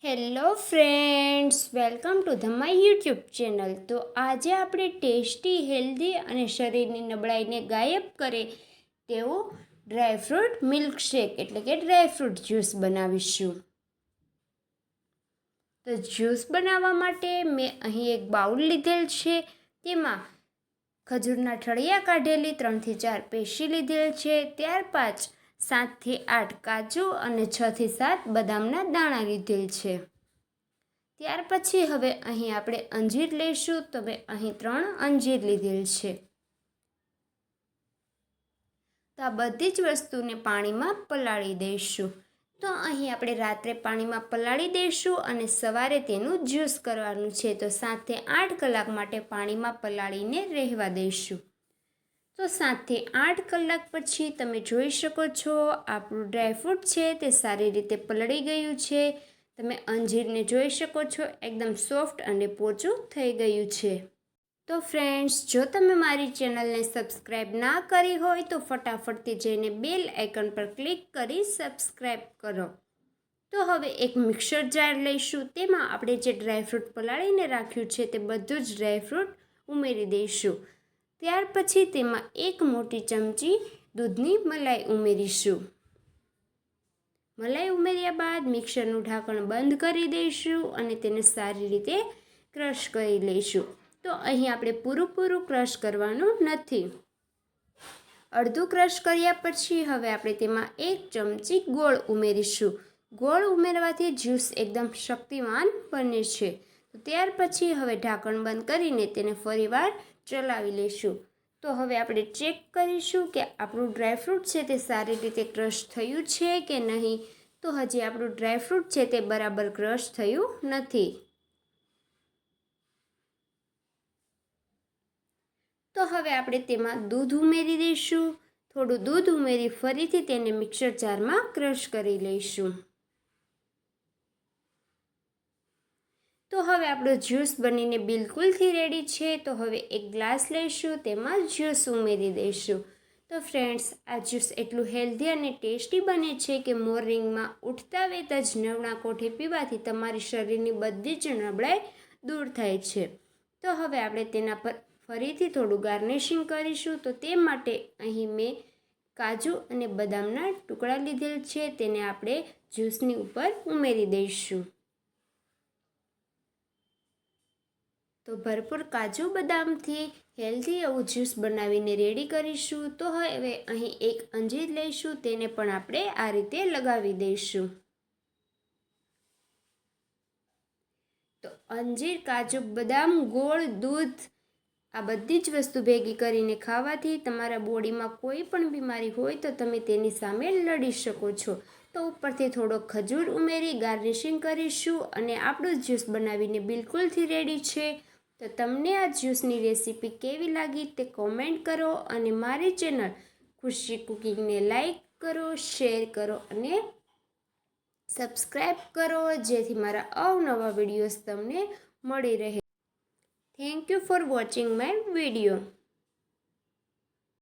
Hello friends, welcome to the my YouTube channel. તો આજે આપણે ટેસ્ટી, હેલ્ધી અને શરીરની નબળાઈને ગાયબ કરે તેવું ડ્રાયફ્રૂટ મિલ્કશેક એટલે કે ડ્રાયફ્રૂટ જ્યુસ બનાવીશું। તો જ્યુસ બનાવવા માટે મેં અહીં એક બાઉલ લીધેલ છે। તેમાં ખજૂરના ઠળિયા કાઢેલી 3 થી 4 પેશી લીધેલ છે। ત્યારબાદ 7 થી 8 કાજુ અને 6 થી 7 બદામના દાણા લીધેલ છે। ત્યાર પછી હવે અહીં આપણે અંજીર લઈશું। તો મેં અહીં 3 અંજીર લીધેલ છે। તો આ બધી જ વસ્તુને પાણીમાં પલાળી દઈશું। તો અહીં આપણે રાત્રે પાણીમાં પલાળી દઈશું અને સવારે તેનું જ્યુસ કરવાનું છે। તો 7 થી 8 કલાક માટે પાણીમાં પલાળીને રહેવા દઈશું। તો 7 થી 8 કલાક પછી તમે જોઈ શકો છો આપણું ડ્રાયફ્રૂટ છે તે સારી રીતે પલળી ગયું છે। તમે અંજીરને જોઈ શકો છો એકદમ સોફ્ટ અને પોચું થઈ ગયું છે। તો ફ્રેન્ડ્સ, જો તમે મારી ચેનલને સબસ્ક્રાઈબ ના કરી હોય તો ફટાફટથી જઈને બેલ આઇકન પર ક્લિક કરી સબસ્ક્રાઈબ કરો। તો હવે એક મિક્સર જાર લઈશું। તેમાં આપણે જે ડ્રાયફ્રૂટ પલાળીને રાખ્યું છે તે બધું જ ડ્રાયફ્રૂટ ઉમેરી દઈશું। ત્યાર પછી તેમાં 1 મોટી ચમચી દૂધની મલાઈ ઉમેરીશું। મલાઈ ઉમેર્યા બાદ મિક્સરનું ઢાંકણ બંધ કરી દઈશું અને તેને સારી રીતે ક્રશ કરી લઈશું। તો અહીં આપણે પૂરું ક્રશ કરવાનું નથી। અડધું ક્રશ કર્યા પછી હવે આપણે તેમાં 1 ચમચી ગોળ ઉમેરીશું। ગોળ ઉમેરવાથી જ્યુસ એકદમ શક્તિવાન બને છે। તો ત્યાર પછી હવે ઢાંકણ બંધ કરીને તેને ફરીવાર ચલાવી લઈશું। તો હવે આપણે ચેક કરીશું કે આપણું ડ્રાયફ્રૂટ છે તે સારી રીતે ક્રશ થયું છે કે નહીં। તો હજી આપણું ડ્રાયફ્રૂટ છે તે બરાબર ક્રશ થયું નથી। તો હવે આપણે તેમાં દૂધ ઉમેરી દઈશું। થોડું દૂધ ઉમેરી ફરીથી તેને મિક્સર જારમાં ક્રશ કરી લઈશું। તો હવે આપણો જ્યુસ બનીને બિલકુલથી રેડી છે। તો હવે એક ગ્લાસ લઈશું, તેમાં જ્યુસ ઉમેરી દઈશું। તો ફ્રેન્ડ્સ, આ જ્યુસ એટલું હેલ્ધી અને ટેસ્ટી બને છે કે મોર્નિંગમાં ઉઠતા વેત જ નવણા કોઠે પીવાથી તમારી શરીરની બધી જ નબળાઈ દૂર થાય છે। તો હવે આપણે તેના પર ફરીથી થોડું ગાર્નિશિંગ કરીશું। તો તે માટે અહીં મેં કાજુ અને બદામના ટુકડા લીધેલ છે, તેને આપણે જ્યુસની ઉપર ઉમેરી દઈશું। તો ભરપૂર કાજુ બદામથી હેલ્ધી એવું જ્યુસ બનાવીને રેડી કરીશું। તો હવે અહીં એક અંજીર લઈશું, તેને પણ આપણે આ રીતે લગાવી દઈશું। તો અંજીર, કાજુ બદામ, ગોળ, દૂધ આ બધી જ વસ્તુ ભેગી કરીને ખાવાથી તમારા બોડીમાં કોઈ પણ બીમારી હોય તો તમે તેની સામે લડી શકો છો। તો ઉપરથી થોડો ખજૂર ઉમેરી ગાર્નિશિંગ કરીશું અને આપણું જ્યુસ બનાવીને બિલકુલથી રેડી છે। તો તમને આ જ્યુસની રેસીપી કેવી લાગી તે કોમેન્ટ કરો અને મારી ચેનલ ખુશી કુકિંગને લાઈક કરો, શેર કરો અને સબસ્ક્રાઈબ કરો, જેથી મારા અવનવા વિડીયોઝ તમને મળી રહે। Thank you for watching my video.